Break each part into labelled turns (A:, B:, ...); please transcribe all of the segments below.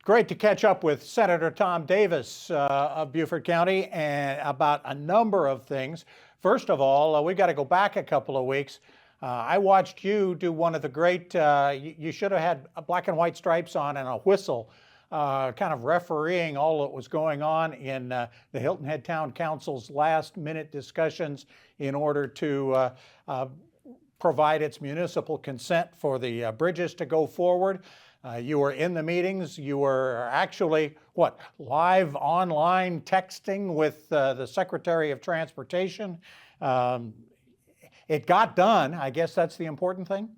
A: Great to catch up with Senator Tom Davis of Beaufort County and about a number of things. First of all, we've got to go back a couple of weeks. I watched you do one of the great, you should have had black and white stripes on and a whistle, kind of refereeing all that was going on in the Hilton Head Town Council's last minute discussions in order to provide its municipal consent for the bridges to go forward. You were in the meetings. You were actually, live online texting with the Secretary of Transportation. It got done. I guess that's the important thing.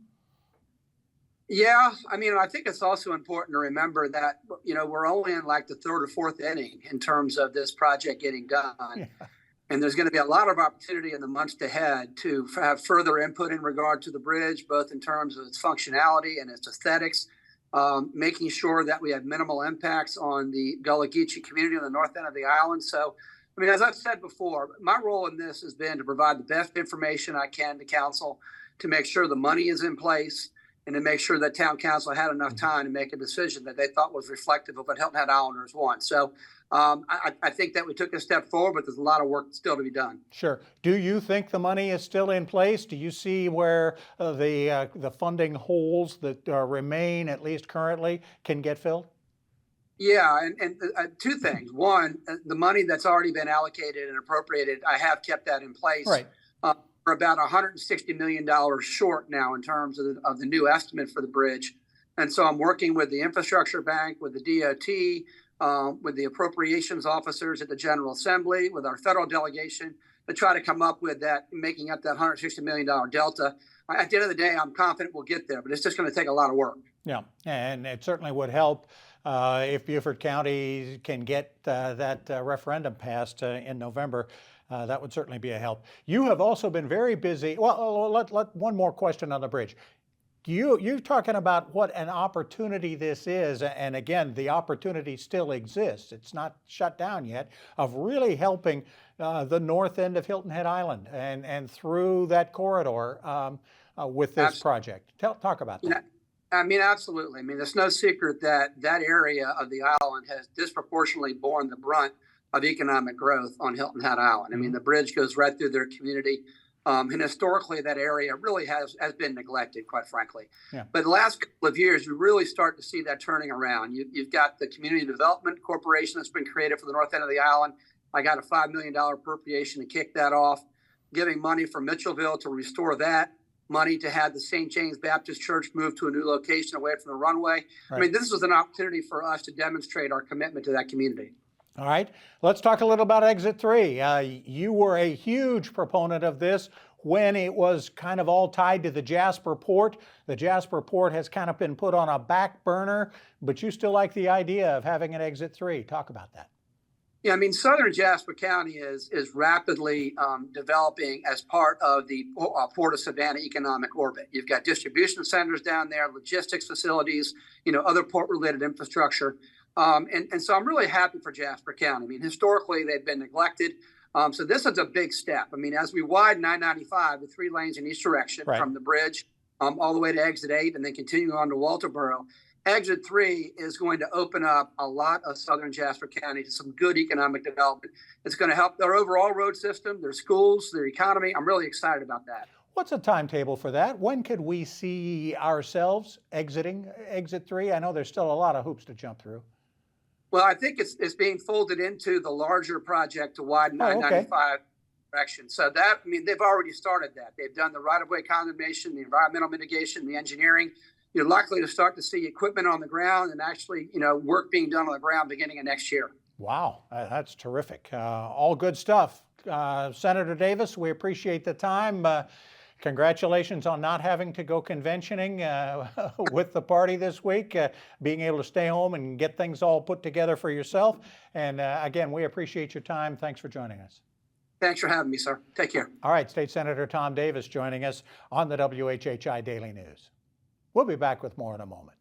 B: Yeah, I mean, I think it's also important to remember that, we're only in like the third or fourth inning in terms of this project getting done. Yeah. And there's going to be a lot of opportunity in the months ahead to have further input in regard to the bridge, both in terms of its functionality and its aesthetics. Making sure that we have minimal impacts on the Gullah Geechee community on the north end of the island. So, I mean, as I've said before, my role in this has been to provide the best information I can to council, to make sure the money is in place, and to make sure that town council had enough time to make a decision that they thought was reflective of what Hilton Head Islanders want. So I think that we took a step forward, but there's a lot of work still to be done.
A: Sure. Do you think the money is still in place? Do you see where the funding holes that remain, at least currently, can get filled?
B: Yeah, and two things. One, the money that's already been allocated and appropriated, I have kept that in place.
A: Right.
B: We're about $160 million short now in terms of the new estimate for the bridge. And so I'm working with the infrastructure bank, with the DOT, with the appropriations officers at the General Assembly, with our federal delegation to try to come up with that, making up that $160 million delta. At the end of the day, I'm confident we'll get there, but it's just going to take a lot of work.
A: Yeah, and it certainly would help if Beaufort County can get that referendum passed in November. That would certainly be a help. You have also been very busy. Well, one more question on the bridge. You're talking about what an opportunity this is, and again, the opportunity still exists. It's not shut down yet, of really helping the north end of Hilton Head Island and through that corridor with this project. Talk about that.
B: I mean, absolutely. I mean, there's no secret that that area of the island has disproportionately borne the brunt of economic growth on Hilton Head Island. I mean, the bridge goes right through their community. And historically, that area really has been neglected, quite frankly. Yeah. But the last couple of years, you really start to see that turning around. You've got the Community Development Corporation that's been created for the north end of the island. I got a $5 million appropriation to kick that off, giving money for Mitchellville to restore that, money to have the St. James Baptist Church move to a new location away from the runway. Right. I mean, this was an opportunity for us to demonstrate our commitment to that community.
A: All right, let's talk a little about Exit 3. You were a huge proponent of this when it was kind of all tied to the Jasper port. The Jasper port has kind of been put on a back burner, but you still like the idea of having an Exit 3. Talk about that.
B: Yeah, I mean, southern Jasper County is rapidly developing as part of the Port of Savannah economic orbit. You've got distribution centers down there, logistics facilities, other port-related infrastructure. And so I'm really happy for Jasper County. I mean, historically, they've been neglected. So this is a big step. I mean, as we widen I-95 with 3 lanes in each direction, right, from the bridge all the way to Exit 8 and then continuing on to Walterboro, Exit 3 is going to open up a lot of southern Jasper County to some good economic development. It's going to help their overall road system, their schools, their economy. I'm really excited about that.
A: What's a timetable for that? When could we see ourselves exiting Exit 3? I know there's still a lot of hoops to jump through.
B: Well, I think it's being folded into the larger project to widen I-95 direction. So that, I mean, they've already started that. They've done the right-of-way condemnation, the environmental mitigation, the engineering. You're likely to start to see equipment on the ground and actually, work being done on the ground beginning of next year.
A: Wow, that's terrific. All good stuff. Senator Davis, we appreciate the time. Congratulations on not having to go conventioning with the party this week, being able to stay home and get things all put together for yourself. And again, we appreciate your time. Thanks for joining us.
B: Thanks for having me, sir. Take care.
A: All right, State Senator Tom Davis joining us on the WHHI Daily News. We'll be back with more in a moment.